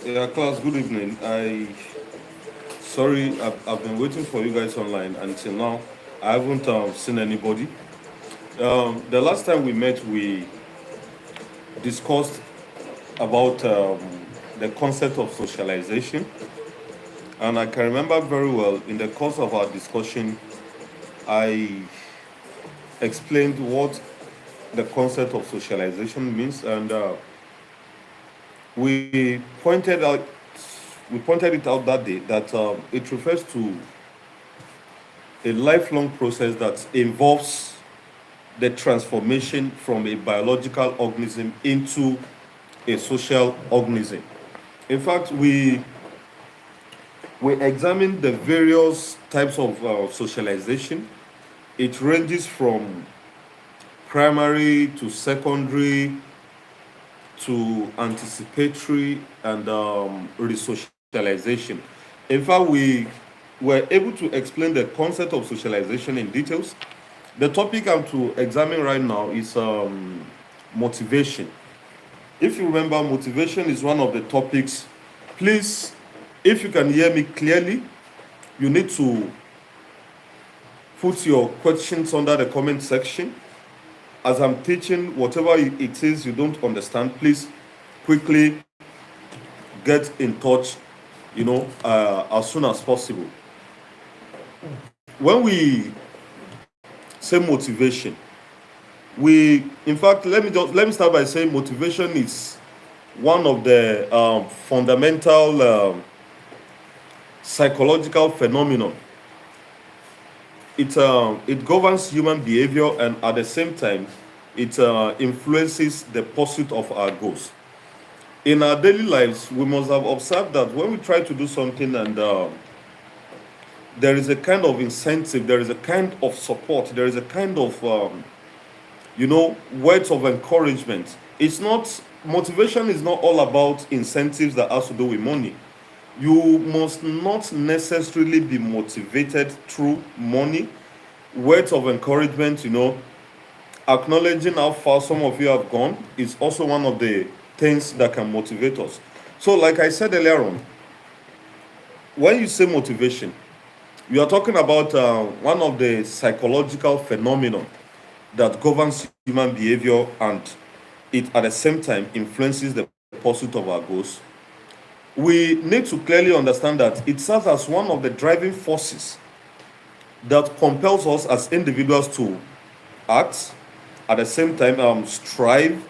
Yeah, class, good evening. I've been waiting for you guys online until now. I haven't seen anybody. The last time we met, we discussed about the concept of socialization. And I can remember very well in the course of our discussion, I explained what the concept of socialization means. And we pointed out we pointed it out that day that it refers to a lifelong process that involves the transformation from a biological organism into a social organism. In fact, we examined the various types of socialization. It ranges from primary to secondary to anticipatory and resocialization. In fact, we were able to explain the concept of socialization in details. The topic I'm to examine right now is motivation. If you remember, motivation is one of the topics. Please, if you can hear me clearly, you need to put your questions under the comment section. As I'm teaching, whatever it is you don't understand, please quickly get in touch, as soon as possible. When we say motivation, in fact, let me start by saying motivation is one of the fundamental psychological phenomenon. It governs human behavior, and at the same time it influences the pursuit of our goals. In our daily lives, we must have observed that when we try to do something and there is a kind of incentive, there is a kind of support, there is a kind of words of encouragement. It's not Motivation is not all about incentives that has to do with money. You must not necessarily be motivated through money. Words of encouragement, acknowledging how far some of you have gone is also one of the things that can motivate us. So, like I said earlier on, when you say motivation, you are talking about one of the psychological phenomena that governs human behavior, and it at the same time influences the pursuit of our goals. We need to clearly understand that it serves as one of the driving forces that compels us as individuals to act, at the same time strive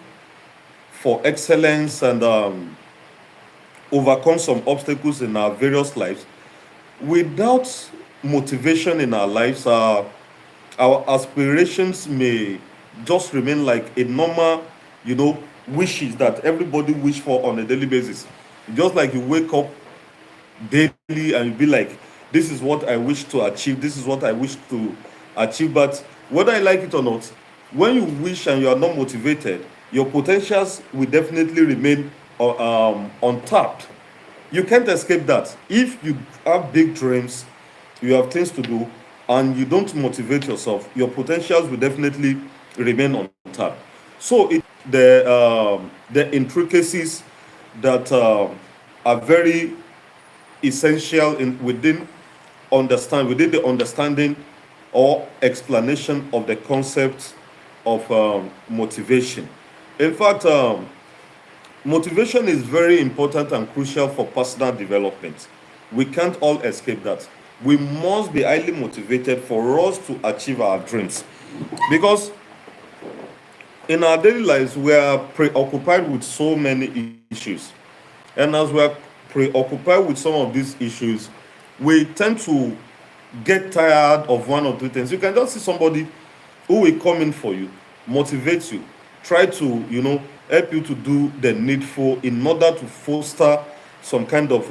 for excellence and overcome some obstacles in our various lives. Without motivation in our lives, our aspirations may just remain like a normal, wishes that everybody wish for on a daily basis. Just like you wake up daily and you be like, this is what I wish to achieve, this is what I wish to achieve. But whether I like it or not, when you wish and you are not motivated, your potentials will definitely remain untapped. You can't escape that. If you have big dreams, you have things to do, and you don't motivate yourself, your potentials will definitely remain untapped. So the intricacies that are very essential within the understanding or explanation of the concept of motivation. In fact, motivation is very important and crucial for personal development. We can't all escape that. We must be highly motivated for us to achieve our dreams. Because in our daily lives, we are preoccupied with so many issues. And as we are preoccupied with some of these issues, we tend to get tired of one or two things. You can just see somebody who will come in for you, motivate you, try to, help you to do the needful in order to foster some kind of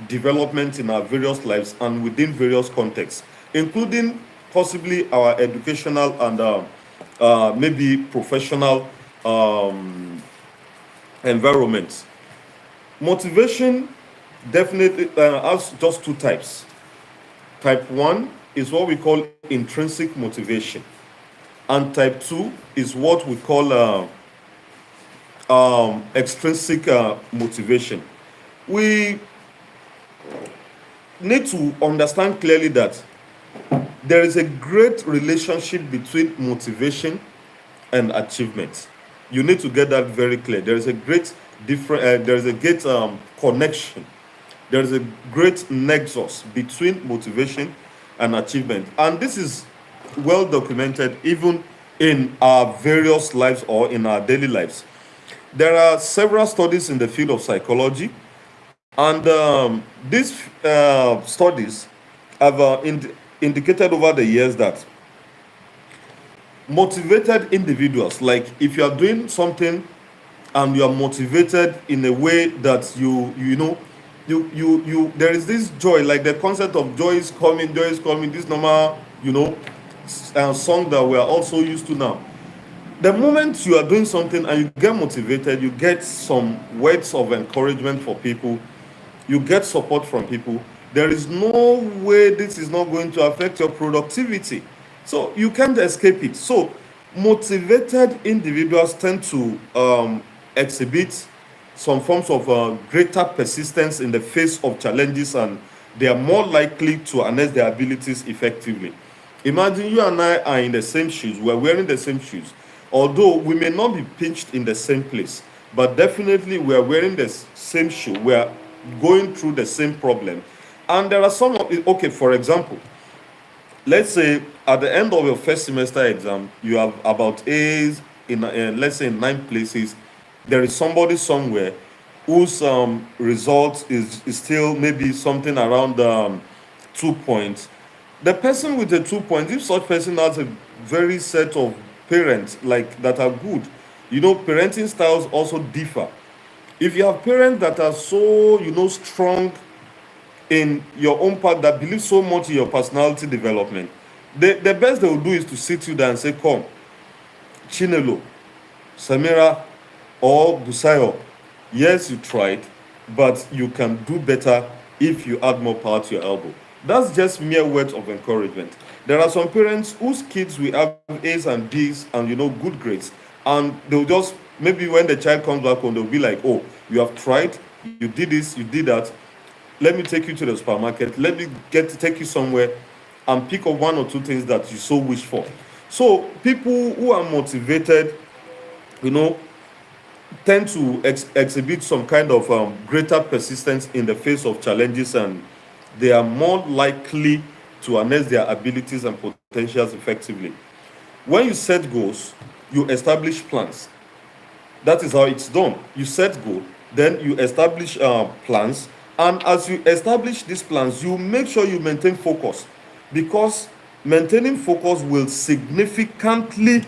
development in our various lives and within various contexts, including possibly our educational and maybe professional environments. Motivation definitely has just two types. Type 1 is what we call intrinsic motivation, and type 2 is what we call extrinsic motivation. We need to understand clearly that there is a great relationship between motivation and achievement. You need to get that very clear. There is a great different. There is a great connection. There is a great nexus between motivation and achievement, and this is well documented even in our various lives or in our daily lives. There are several studies in the field of psychology, and these studies have indicated over the years that motivated individuals, like if you are doing something and you are motivated in a way that you know you there is this joy, like the concept of joy is coming, this normal song that we are also used to now. The moment you are doing something and you get motivated, you get some words of encouragement for people, you get support from people, there is no way this is not going to affect your productivity. So you can't escape it. So motivated individuals tend to exhibit some forms of greater persistence in the face of challenges, and they are more likely to harness their abilities effectively. Imagine you and I are in the same shoes, we're wearing the same shoes, although we may not be pitched in the same place, but definitely we are wearing the same shoe, we are going through the same problem. And there are some of it, okay, for example, let's say at the end of your first semester exam, you have about A's in, let's say, in 9 places. There is somebody somewhere whose result is still maybe something around 2 points. The person with the 2 points, if such person has a very set of parents like that are good, parenting styles also differ. If you have parents that are so strong in your own part, that believe so much in your personality development, the best they will do is to sit you down and say, come, Chinelo, Samira, or Busayo, yes, you tried, but you can do better if you add more power to your elbow. That's just mere words of encouragement. There are some parents whose kids will have A's and B's and good grades, and they'll just, maybe when the child comes back home, they'll be like, oh, you have tried, you did this, you did that, let me take you to the supermarket, let me get to take you somewhere and pick up one or two things that you so wish for. So people who are motivated, you know tend to exhibit some kind of greater persistence in the face of challenges, and they are more likely to harness their abilities and potentials effectively. When you set goals, you establish plans. That is how it's done. You set goal, then you establish plans, and as you establish these plans, you make sure you maintain focus, because maintaining focus will significantly,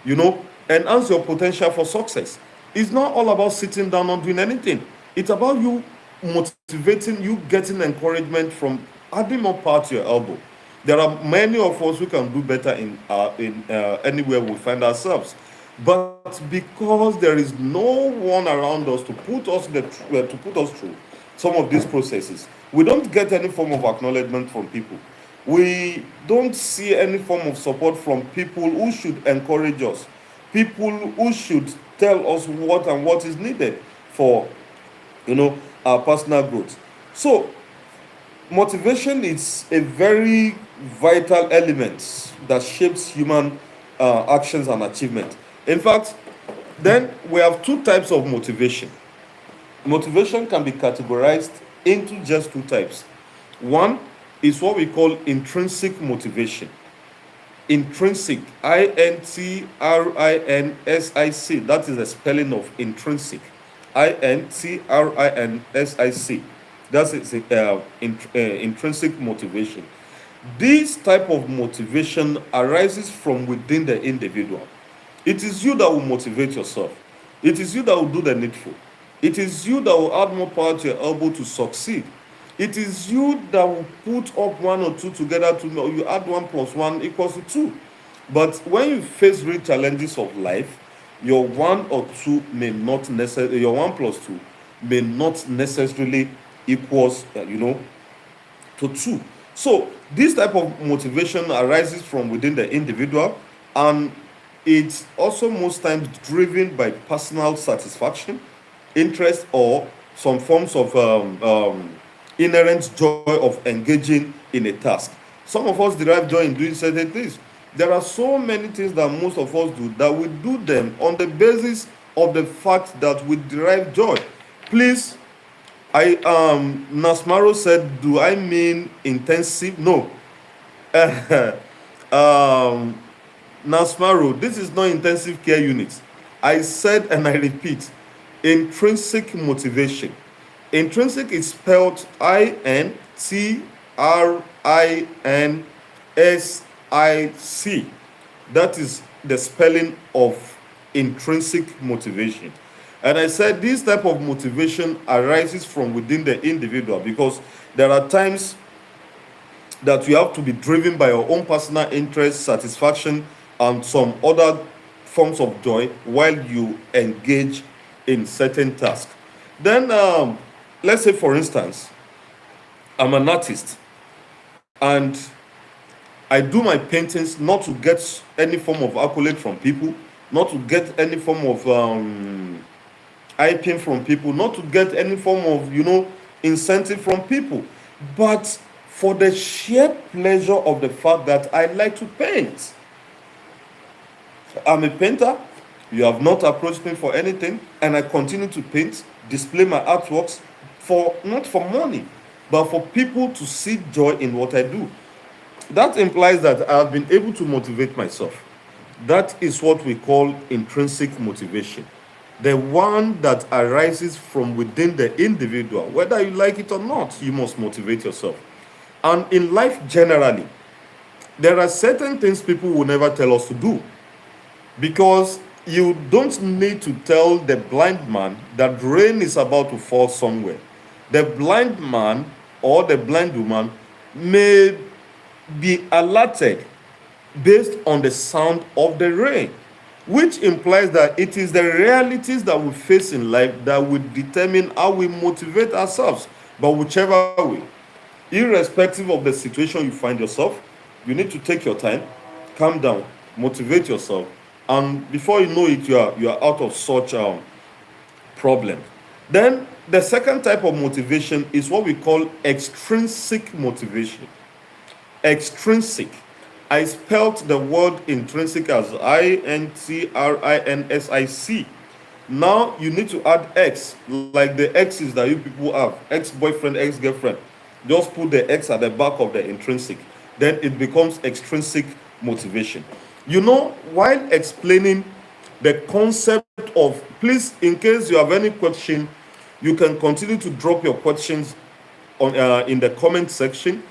enhance your potential for success. It's not all about sitting down not doing anything. It's about you motivating, you getting encouragement from adding more power to your elbow. There are many of us who can do better in anywhere we find ourselves, but because there is no one around us to put us through some of these processes, we don't get any form of acknowledgement from people. We don't see any form of support from people who should encourage us, people who should tell us what is needed for our personal growth. So motivation is a very vital element that shapes human actions and achievement. In fact, then we have two types of motivation. Motivation can be categorized into just two types. One is what we call intrinsic motivation. Intrinsic, Intrinsic. That is the spelling of intrinsic. Intrinsic. That's intrinsic motivation. This type of motivation arises from within the individual. It is you that will motivate yourself. It is you that will do the needful. It is you that will add more power to your elbow to succeed. It is you that will put up one or two together to know you add one plus one equals to two. But when you face real challenges of life, your one or two may not necessarily, your one plus two may not necessarily equals, to two. So this type of motivation arises from within the individual, and it's also most times driven by personal satisfaction, interest, or some forms of inherent joy of engaging in a task. Some of us derive joy in doing certain things. There are so many things that most of us do that we do them on the basis of the fact that we derive joy. Please, I Nasmaro said, do I mean intensive? No. um Nasmaro, this is not intensive care unit. I said, and I repeat, intrinsic motivation. Intrinsic is spelled INTRINSIC. That is the spelling of intrinsic motivation. And I said this type of motivation arises from within the individual, because there are times that you have to be driven by your own personal interest, satisfaction, and some other forms of joy while you engage in certain tasks. Then, let's say, for instance, I'm an artist and I do my paintings not to get any form of accolade from people, not to get any form of hyping from people, not to get any form of, incentive from people, but for the sheer pleasure of the fact that I like to paint. I'm a painter. You have not approached me for anything, and I continue to paint, display my artworks for not for money, but for people to see joy in what I do. That implies that I've been able to motivate myself. That is what we call intrinsic motivation. The one that arises from within the individual. Whether you like it or not, you must motivate yourself. And in life generally, there are certain things people will never tell us to do, because you don't need to tell the blind man that rain is about to fall somewhere. The blind man or the blind woman may be alerted based on the sound of the rain, which implies that it is the realities that we face in life that will determine how we motivate ourselves. But whichever way, irrespective of the situation you find yourself, you need to take your time, calm down, motivate yourself, and before you know it, you are out of such problem. Then the second type of motivation is what we call extrinsic motivation. Extrinsic. I spelt the word intrinsic as INTRINSIC. Now you need to add X, like the X's that you people have, ex-boyfriend, ex-girlfriend. Just put the X at the back of the intrinsic. Then it becomes extrinsic motivation. While explaining the concept of, please, in case you have any question, you can continue to drop your questions on in the comment section.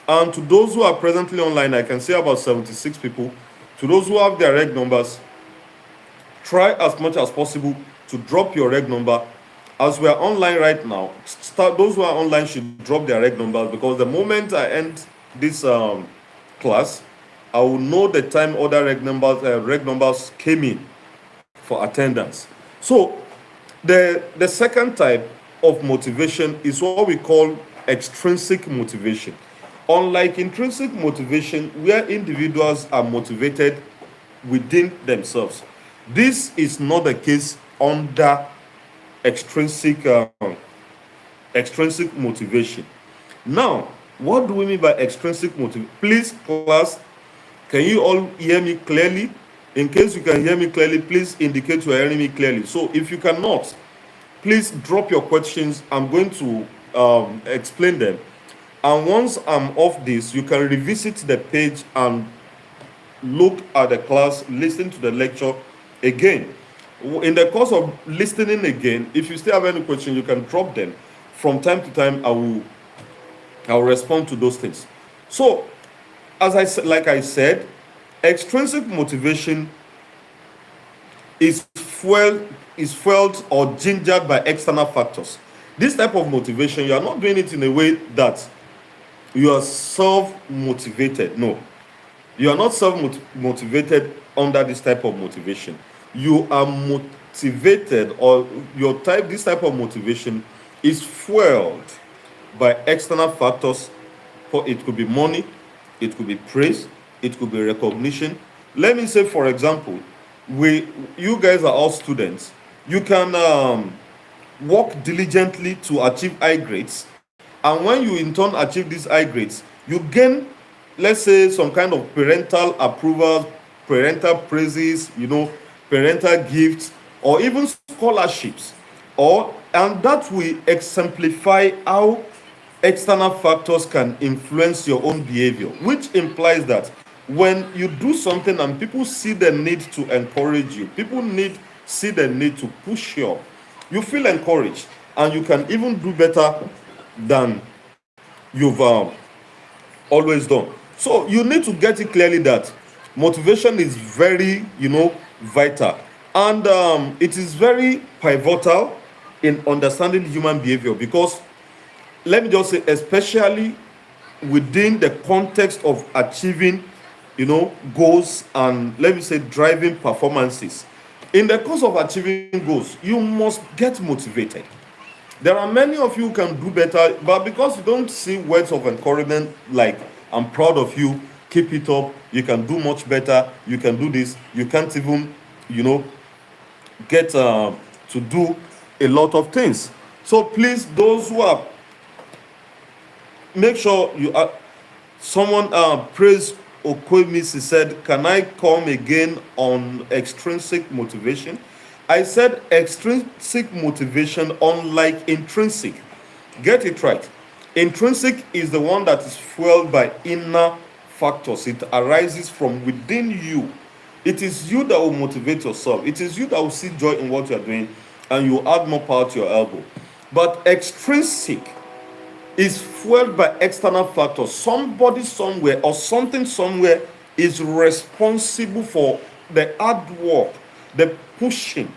And to those who are presently online, I can see about 76 people. To those who have their reg numbers, try as much as possible to drop your reg number. As we are online right now, those who are online should drop their reg numbers, because the moment I end this class, I will know the time other reg numbers came in for attendance. So the second type of motivation is what we call extrinsic motivation. Unlike intrinsic motivation, where individuals are motivated within themselves, this is not the case under extrinsic motivation. Now, what do we mean by extrinsic motivation? Please, class, can you all hear me clearly? In case you can hear me clearly, please indicate you are hearing me clearly. So if you cannot, please drop your questions. I'm going to explain them. And once I'm off this, you can revisit the page and look at the class, listen to the lecture again. In the course of listening again, if you still have any question, you can drop them. From time to time, I will respond to those things. So, like I said, extrinsic motivation is fueled or gingered by external factors. This type of motivation, you are not doing it in a way that you are self-motivated. No, you are not self-motivated under this type of motivation. You are motivated, or this type of motivation is fueled by external factors. It could be money, it could be praise, it could be recognition. Let me say, for example, you guys are all students. You can work diligently to achieve high grades. And when you in turn achieve these high grades, you gain, let's say, some kind of parental approval, parental praises, parental gifts, or even scholarships. And that will exemplify how external factors can influence your own behavior, which implies that when you do something and people see the need to encourage you, see the need to push you up, you feel encouraged and you can even do better than you've always done. So you need to get it clearly that motivation is very, vital, and it is very pivotal in understanding human behavior, because let me just say, especially within the context of achieving, goals, and let me say driving performances. In the course of achieving goals, you must get motivated. There are many of you who can do better, but because you don't see words of encouragement like "I'm proud of you, keep it up, you can do much better, you can do this," you can't even, you know, get to do a lot of things. So please, those who are, make sure you are. Someone praise Okwemisi said, "Can I come again on extrinsic motivation?" I said extrinsic motivation, unlike intrinsic. Get it right. Intrinsic is the one that is fueled by inner factors. It arises from within you. It is you that will motivate yourself. It is you that will see joy in what you are doing, and you add more power to your elbow. But extrinsic is fueled by external factors. Somebody somewhere or something somewhere is responsible for the hard work, the pushing,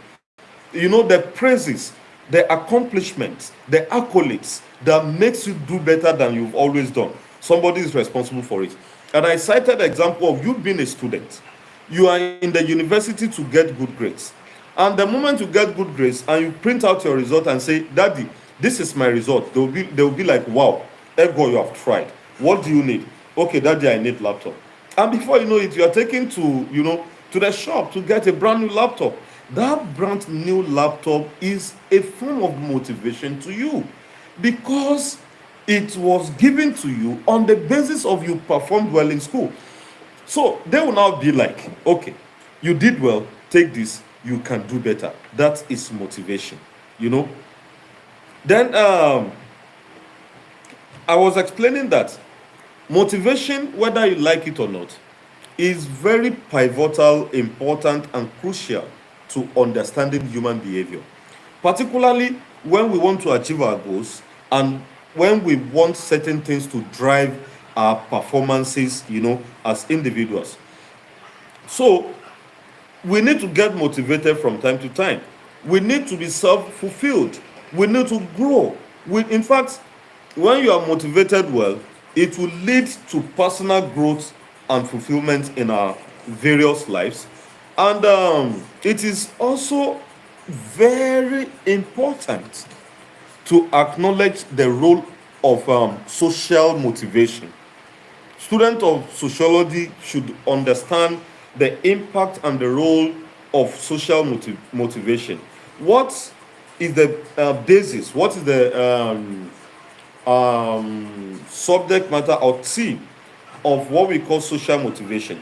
the praises, the accomplishments, the accolades that makes you do better than you've always done. Somebody is responsible for it. And I cited the example of you being a student. You are in the university to get good grades. And the moment you get good grades and you print out your result and say, "Daddy, this is my result," they will be like, "Wow, Ego, you have tried. What do you need?" "Okay, Daddy, I need laptop." And before you know it, you are taken to the shop to get a brand new laptop. That brand new laptop is a form of motivation to you, because it was given to you on the basis of you performed well in school. So they will now be like, "Okay, you did well, take this, you can do better." That is motivation, you know. Then I was explaining that motivation, whether you like it or not, is very pivotal, important, and crucial to understanding human behavior, particularly when we want to achieve our goals and when we want certain things to drive our performances, as individuals. So we need to get motivated from time to time. We need to be self-fulfilled. We need to grow. In fact, when you are motivated well, it will lead to personal growth and fulfillment in our various lives. And it is also very important to acknowledge the role of social motivation. Students of sociology should understand the impact and the role of social motivation. What is the basis? What is the subject matter or theme of what we call social motivation?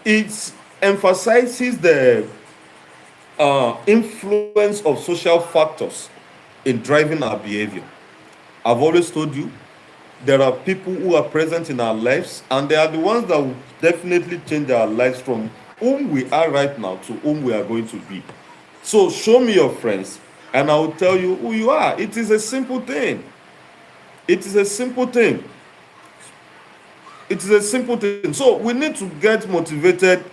It emphasizes the influence of social factors in driving our behavior. I've always told you, there are people who are present in our lives, and they are the ones that will definitely change our lives from whom we are right now to whom we are going to be. So show me your friends, and I will tell you who you are. It is a simple thing. It is a simple thing. It is a simple thing. So we need to get motivated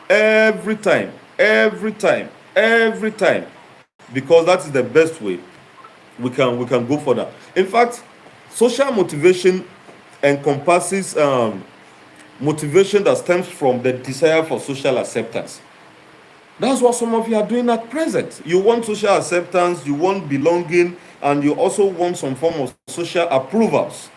every time, every time, every time, because that is the best way we can go for that. In fact, social motivation encompasses motivation that stems from the desire for social acceptance. That's what some of you are doing at present. You want social acceptance, you want belonging, and you also want some form of social approvals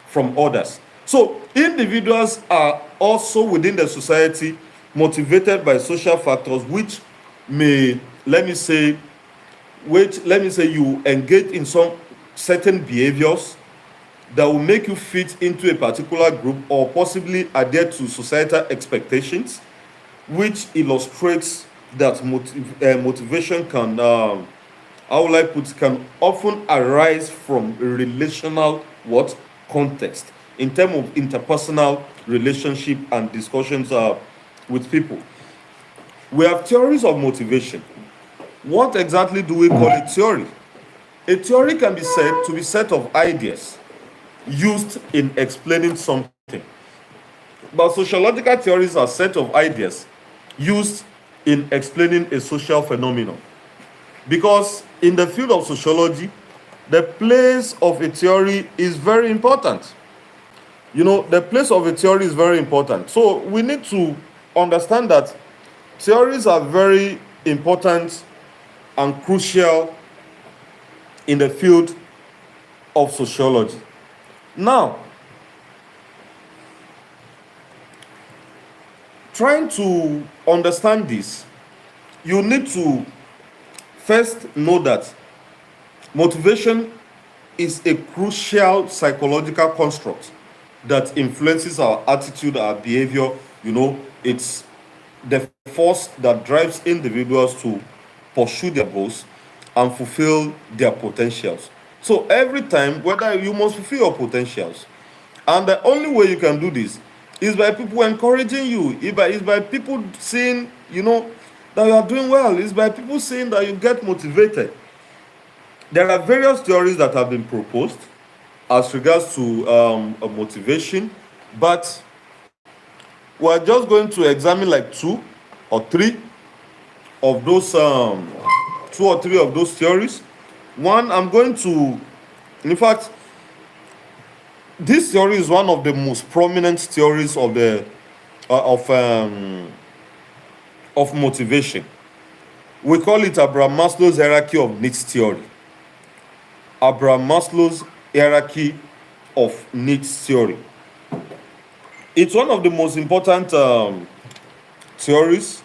from others. So individuals are also within the society motivated by social factors which may, let me say, which, let me say, you engage in some certain behaviors that will make you fit into a particular group or possibly adhere to societal expectations, which illustrates that motivation can, how will I put, can often arise from relational what context in terms of interpersonal relationship and discussions with people. We have theories of motivation. What exactly do we call a theory? A theory can be said to be a set of ideas used in explaining something. But sociological theories are a set of ideas used in explaining a social phenomenon. Because in the field of sociology, the place of a theory is very important. The place of a theory is very important. So we need to understand that theories are very important and crucial in the field of sociology. Now, trying to understand this, you need to first know that motivation is a crucial psychological construct that influences our attitude, our behavior. It's the force that drives individuals to pursue their goals and fulfill their potentials. So every time, whether you must fulfill your potentials, and the only way you can do this is by people encouraging you, is by people seeing, that you are doing well, is by people seeing that you get motivated. There are various theories that have been proposed as regards to motivation, but we're just going to examine like or three of those two or three of those theories. One, I'm going to, in fact, this theory is one of the most prominent theories of the of motivation. We call it Abraham Maslow's hierarchy of needs theory. Abraham Maslow's hierarchy of needs theory. It's one of the most important theories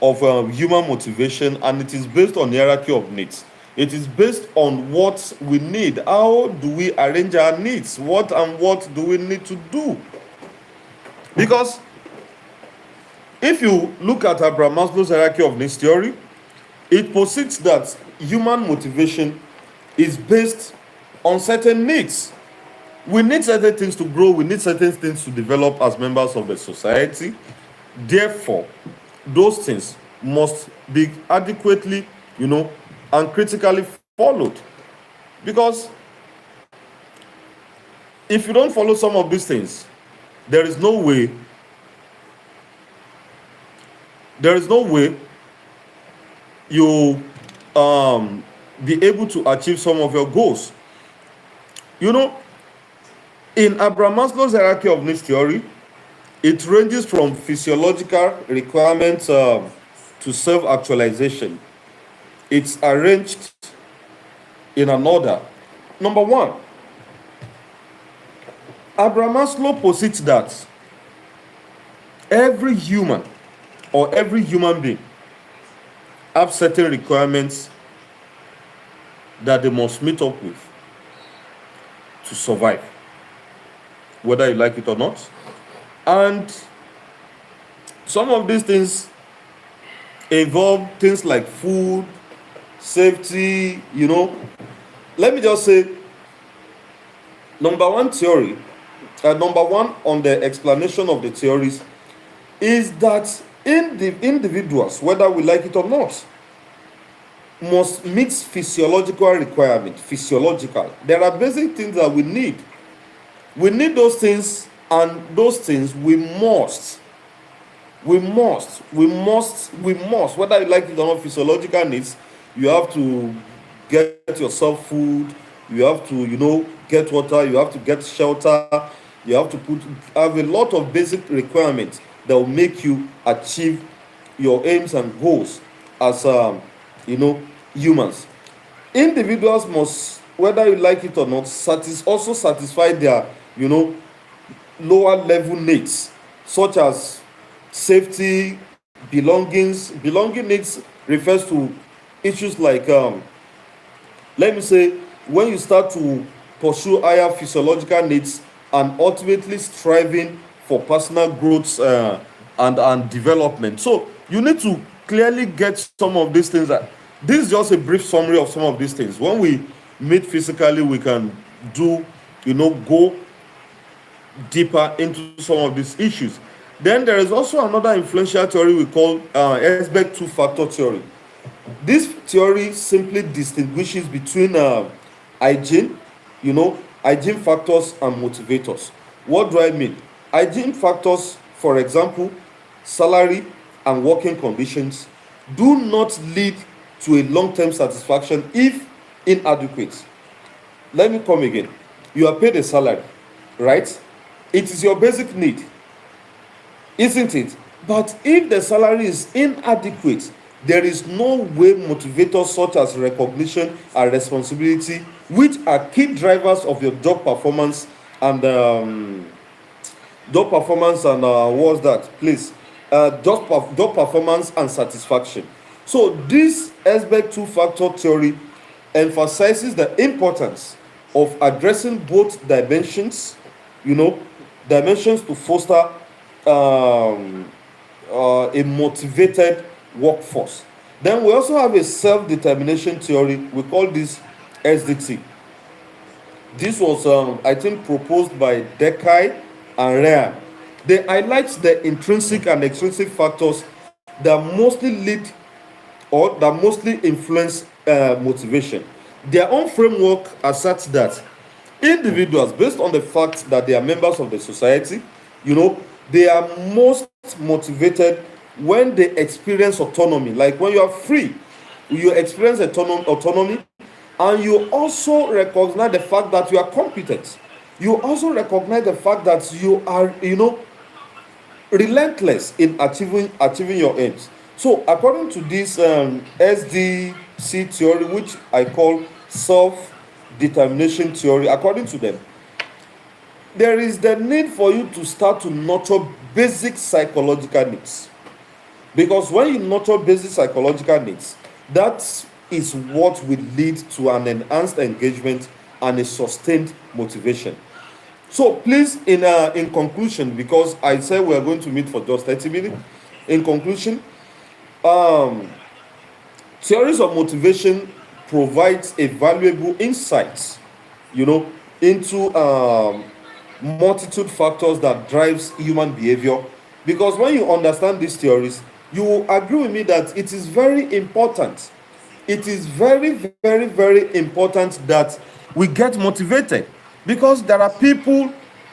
of human motivation, and it is based on hierarchy of needs. It is based on what we need. How do we arrange our needs? What do we need to do? Because if you look at Abraham Maslow's hierarchy of needs theory, it posits that human motivation is based on certain needs. We need certain things to grow, we need certain things to develop as members of the society. Therefore, those things must be adequately, and critically followed. Because if you don't follow some of these things, there is no way you be able to achieve some of your goals. In Abraham Maslow's hierarchy of needs theory, it ranges from physiological requirements to self-actualization. It's arranged in an order. Number one, Abraham Maslow posits that every human or every human being have certain requirements that they must meet up with to survive, whether you like it or not. And some of these things involve things like food, safety. Let me just say, number one on the explanation of the theories is that individuals, whether we like it or not, must meet physiological requirements. There are basic things that we need. We need those things, and those things we must, whether you like it or not, physiological needs. You have to get yourself food, you have to, get water, you have to get shelter, you have to have a lot of basic requirements that will make you achieve your aims and goals as humans. Individuals must, whether you like it or not, also satisfy their lower level needs, such as safety, belonging needs refers to Issues like, let me say, when you start to pursue higher physiological needs and ultimately striving for personal growth and development. So you need to clearly get some of these things. This is just a brief summary of some of these things. When we meet physically, we can do, go deeper into some of these issues. Then there is also another influential theory we call Esbeck two-factor theory. This theory simply distinguishes between hygiene, hygiene factors and motivators. What do I mean? Hygiene factors, for example, salary and working conditions, do not lead to a long-term satisfaction if inadequate. Let me come again. You are paid a salary, right? It is your basic need, isn't it? But if the salary is inadequate, there is no way motivators such as recognition and responsibility, which are key drivers of your job performance and what's that please job performance and satisfaction. So this Esbeck two-factor theory emphasizes the importance of addressing both dimensions, dimensions to foster a motivated workforce. Then we also have a self-determination theory. We call this SDT. This was, I think, proposed by Dekai and Rea. They highlight the intrinsic and extrinsic factors that mostly lead or that mostly influence motivation. Their own framework asserts that individuals, based on the fact that they are members of the society, they are most motivated when they experience autonomy. Like when you are free, you experience autonomy, and you also recognize the fact that you are competent. You also recognize the fact that you are, relentless in achieving your aims. So according to this SDC theory, which I call self determination theory, according to them, there is the need for you to start to nurture basic psychological needs. Because when you nurture basic psychological needs, that is what will lead to an enhanced engagement and a sustained motivation. So please, in conclusion, because I said we are going to meet for just 30 minutes, in conclusion, um, theories of motivation provides a valuable insight, you know, into multitude factors that drives human behavior. Because when you understand these theories, you will agree with me that it is very important. It is very, very, very important that we get motivated, because there are people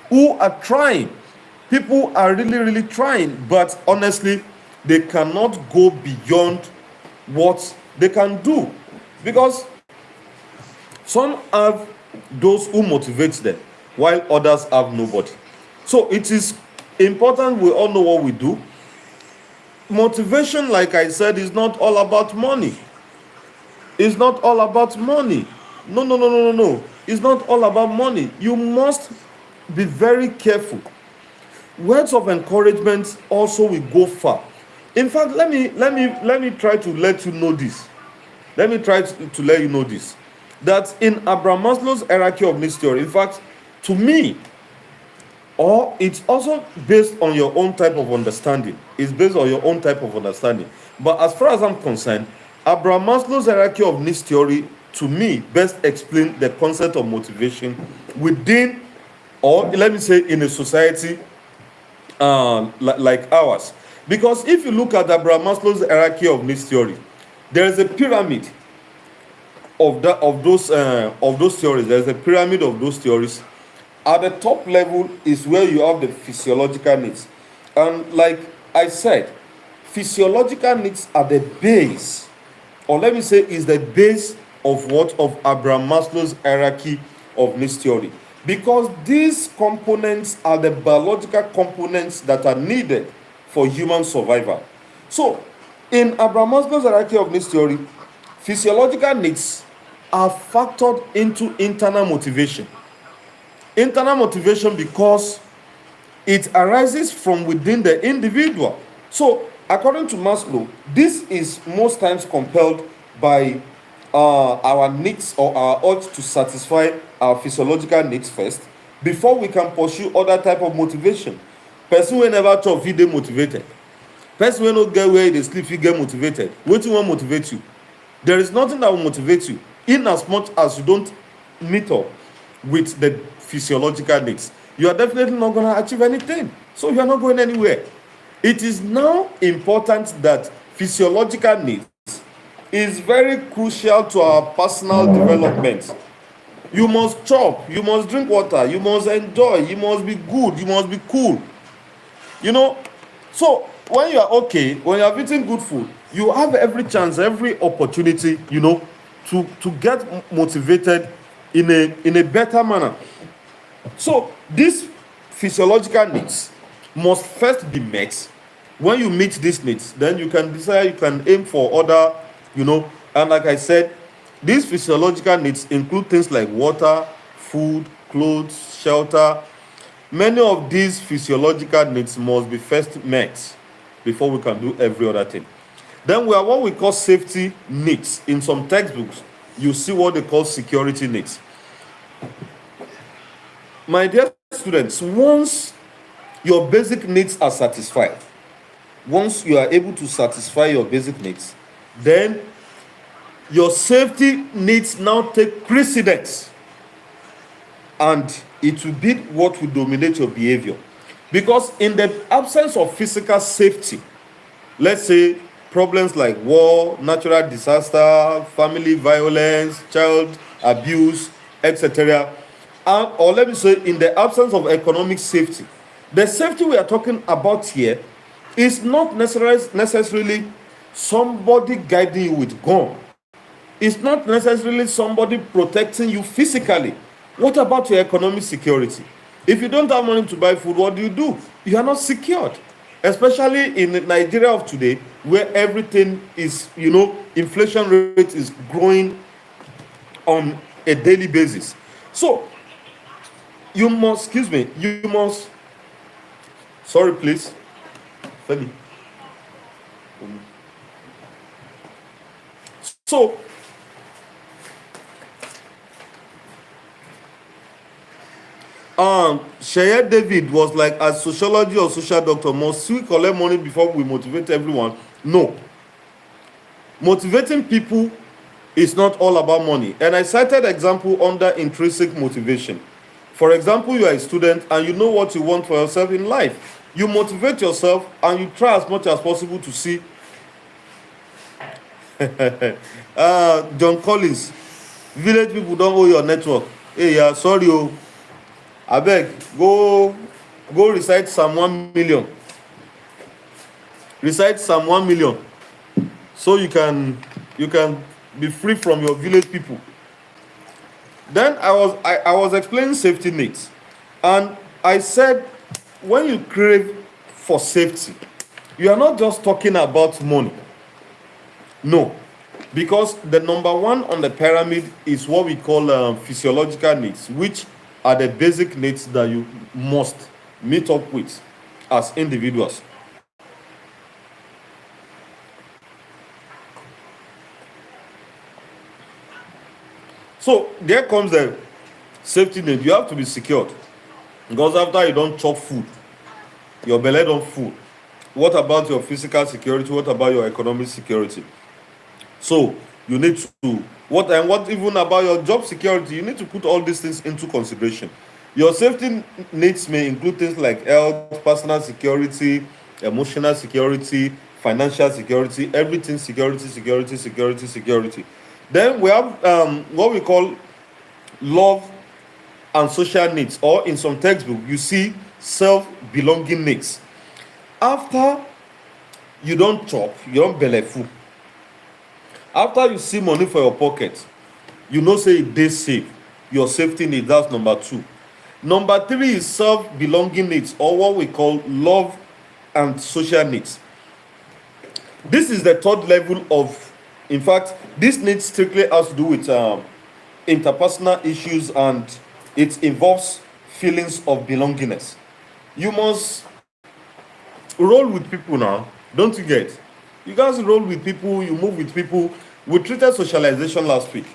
who are trying. People are really, really trying, but honestly, they cannot go beyond what they can do, because some have those who motivate them while others have nobody. So it is important we all know what we do. Motivation, like I said, is not all about money. It's not all about money. No, no, no, no, no, no. It's not all about money. You must be very careful. Words of encouragement also will go far. In fact, let me try to let you know this. Let me try to let you know this. That in Abraham Maslow's hierarchy of needs theory, in fact, to me, or it's also based on your own type of understanding. It's based on your own type of understanding. But as far as I'm concerned, Abraham Maslow's hierarchy of needs theory, to me, best explain the concept of motivation within, or let me say, in a society like ours. Because if you look at Abraham Maslow's hierarchy of needs theory, there is a pyramid of those theories. There is a pyramid of those theories. At the top level is where you have the physiological needs, and like I said, physiological needs are the base, or let me say, is the base of what of Abraham Maslow's hierarchy of needs theory, because these components are the biological components that are needed for human survival. So, in Abraham Maslow's hierarchy of needs theory, physiological needs are factored into internal motivation. Internal motivation because it arises from within the individual. So, according to Maslow, this is most times compelled by our needs or our urge to satisfy our physiological needs first before we can pursue other type of motivation. Person wey never chop fit dey motivated. Person wey no get where e dey sleep fit get motivated. Wetin wan motivate you? There is nothing that will motivate you in as much as you don't meet up with the physiological needs. You are definitely not going to achieve anything. So you are not going anywhere. It is now important that physiological needs is very crucial to our personal development. You must chop, you must drink water, you must enjoy, you must be good, you must be cool. You know, so when you are okay, when you are eating good food, you have every chance, every opportunity, to get motivated in a better manner. So these physiological needs must first be met. When you meet these needs, then you can decide, you can aim for other, and like I said, these physiological needs include things like water, food, clothes, shelter. Many of these physiological needs must be first met before we can do every other thing. Then we have what we call safety needs. In some textbooks, you see what they call security needs. My dear students, once your basic needs are satisfied, once you are able to satisfy your basic needs, then your safety needs now take precedence, and it will be what will dominate your behavior. Because in the absence of physical safety, let's say problems like war, natural disaster, family violence, child abuse, etc., or let me say in the absence of economic safety, the safety we are talking about here is not necessarily somebody guiding you with gun. It's not necessarily somebody protecting you physically. What about your economic security? If you don't have money to buy food, what do? You are not secured. Especially in Nigeria of today, where everything is, inflation rate is growing on a daily basis. So, sorry please, Femi. So, Sheye David was like, as sociology or social doctor, must we collect money before we motivate everyone? No. Motivating people is not all about money. And I cited example under intrinsic motivation. For example, you are a student and you know what you want for yourself in life. You motivate yourself and you try as much as possible to see. John Collins, village people don't owe your network. Hey, yeah, sorry, abeg, go recite Psalm 1 million. Recite Psalm 1 million, so you can be free from your village people. Then I was explaining safety needs, and I said when you crave for safety, you are not just talking about money. No, because the number one on the pyramid is what we call physiological needs, which are the basic needs that you must meet up with as individuals. So there comes the safety net. You have to be secured, because after you don't chop food, your belly don't full. What about your physical security? What about your economic security? So you need to what even about your job security? You need to put all these things into consideration. Your safety needs may include things like health, personal security, emotional security, financial security, everything security. Then we have what we call love and social needs, or in some textbook you see self-belonging needs. After you don't chop, you don't belly full. After you see money for your pocket, you know say e dey safe. Your safety need, that's number 2. Number 3 is self-belonging needs, or what we call love and social needs. This is the third level of, in fact, this needs strictly has to do with interpersonal issues, and it involves feelings of belongingness. You must roll with people now, don't you get? You guys roll with people, you move with people. We treated socialization last week.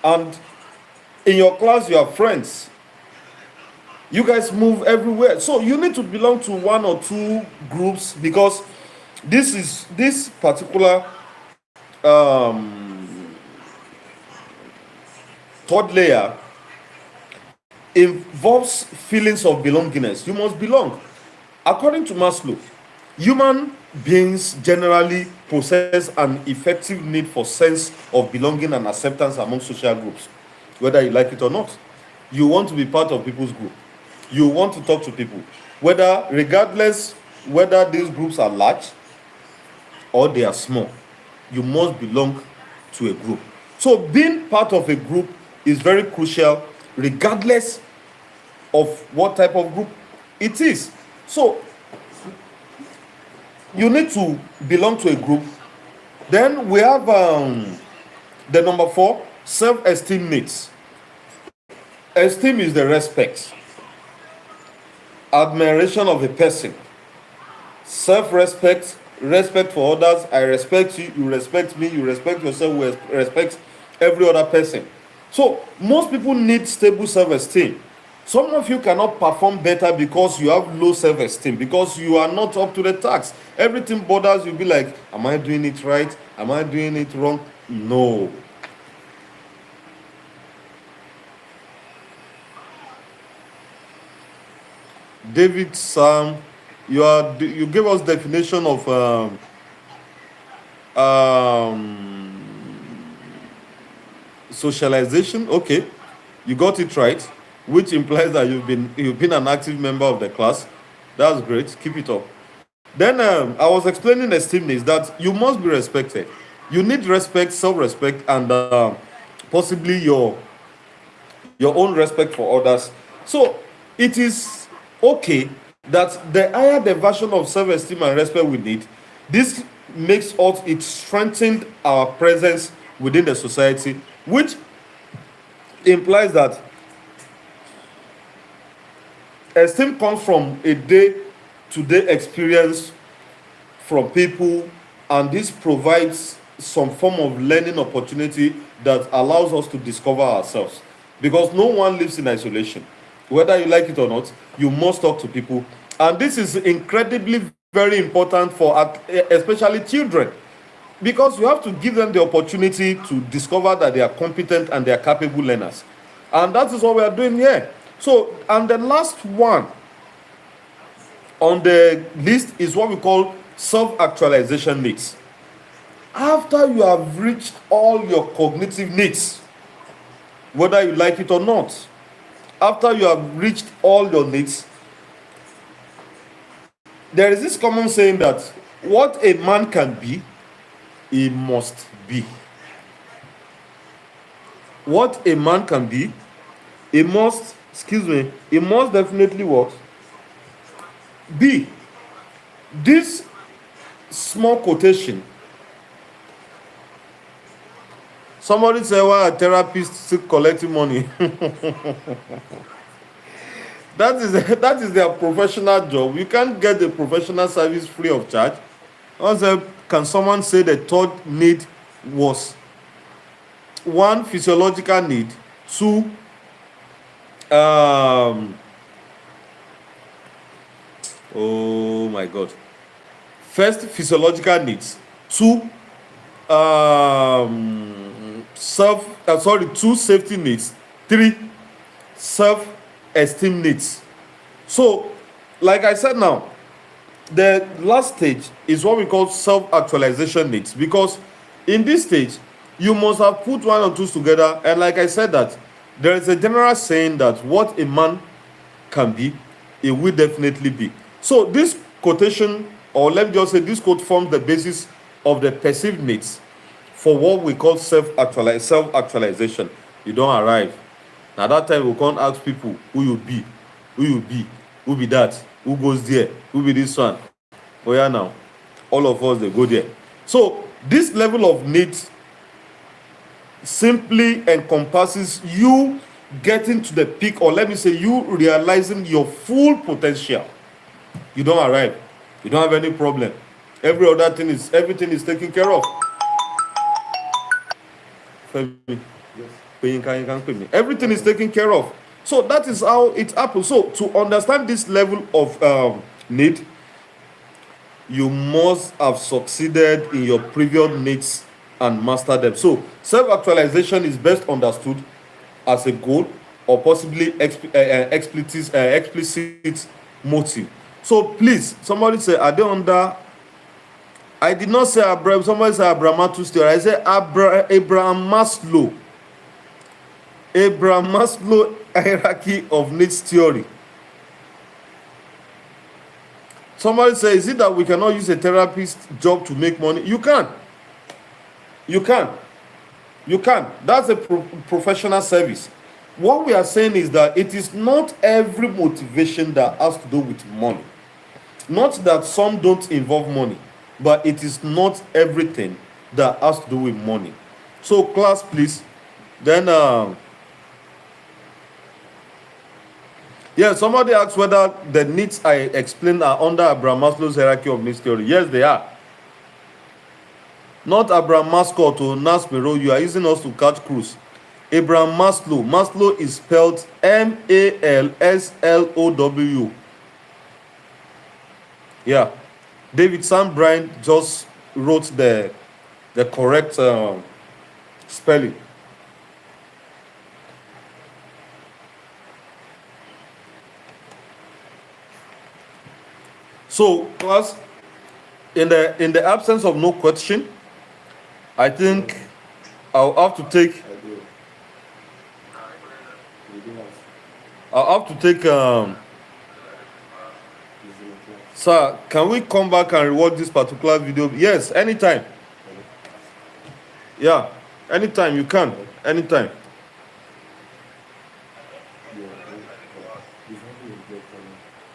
And in your class, you have friends. You guys move everywhere. So you need to belong to one or two groups, because this particular third layer involves feelings of belongingness. You must belong. According to Maslow, human beings generally possess an effective need for sense of belonging and acceptance among social groups, whether you like it or not. You want to be part of people's group. You want to talk to people, whether regardless whether these groups are large or they are small. You must belong to a group. So being part of a group is very crucial, regardless of what type of group it is. So you need to belong to a group. Then we have the number 4, self-esteem needs. Esteem is the respect, admiration of a person, self-respect, respect for others. I respect you, you respect me, you respect yourself, we respect every other person. So most people need stable self-esteem. Some of you cannot perform better because you have low self-esteem, because you are not up to the task. Everything bothers you. Be like, am I doing it right? Am I doing it wrong? No. David Sam, you gave us definition of socialization. Okay, you got it right, which implies that you've been an active member of the class. That's great. Keep it up. Then I was explaining esteem is that you must be respected. You need respect, self-respect, and possibly your own respect for others. So it is okay that the higher the version of self-esteem and respect we need, this makes us, it strengthened our presence within the society, which implies that esteem comes from a day-to-day experience from people, and this provides some form of learning opportunity that allows us to discover ourselves, because no one lives in isolation. Whether you like it or not, you must talk to people, and this is incredibly very important for especially children, because you have to give them the opportunity to discover that they are competent and they are capable learners, and that is what we are doing here. So, and the last one on the list is what we call self-actualization needs. After you have reached all your cognitive needs, whether you like it or not, after you have reached all your needs, there is this common saying that what a man can be, he must be. What a man can be, he must, he must definitely what? Be. This small quotation, somebody say, why a therapist still collecting money? that is their professional job. You can't get the professional service free of charge. Also, can someone say the third need was 1, physiological need, 2, oh my god, first physiological needs, 2 2 safety needs, 3 self-esteem needs. So like I said, now the last stage is what we call self-actualization needs, because in this stage you must have put 1 or 2 together, and like I said, that there is a general saying that what a man can be, it will definitely be. So this quotation, or let me just say this quote, forms the basis of the perceived needs for what we call self-actualization. You don't arrive. Now that time we can't ask people who you be, who be that, who goes there, who be this one. Oh yeah, now all of us, they go there. So this level of needs simply encompasses you getting to the peak, or let me say you realizing your full potential. You don't arrive, you don't have any problem. Everything is taken care of. Femi. Everything is taken care of. So that is how it happens. So to understand this level of need, you must have succeeded in your previous needs and master them. So self-actualization is best understood as a goal or possibly explicit motive. So please, somebody say, are they under? I did not say Abraham. Somebody said Abraham theory. I said Abraham Maslow. Abraham Maslow hierarchy of needs theory. Somebody says, is it that we cannot use a therapist job to make money? You can. You can. You can. That's a professional service. What we are saying is that it is not every motivation that has to do with money. Not that some don't involve money, but it is not everything that has to do with money. So class, please. Then yeah, somebody asked whether the needs I explained are under Abraham Maslow's hierarchy of needs theory. Yes, they are. Not Abraham Maslow to Nasmiro. You are using us to catch cruise. Abraham Maslow. Maslow is spelled Malslow. Yeah. David Sam Bryan just wrote the correct spelling. So, class, in the absence of no question, I think I'll have to take. Sir, can we come back and rewatch this particular video? Yes, anytime. Yeah, anytime you can. Anytime.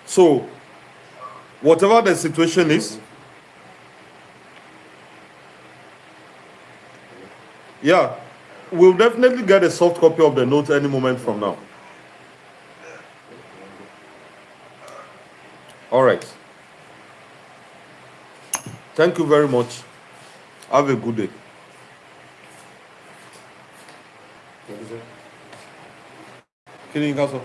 So, whatever the situation is, yeah, we'll definitely get a soft copy of the note any moment from now. All right. Thank you very much. Have a good day. Kí ni nǹkan sọ?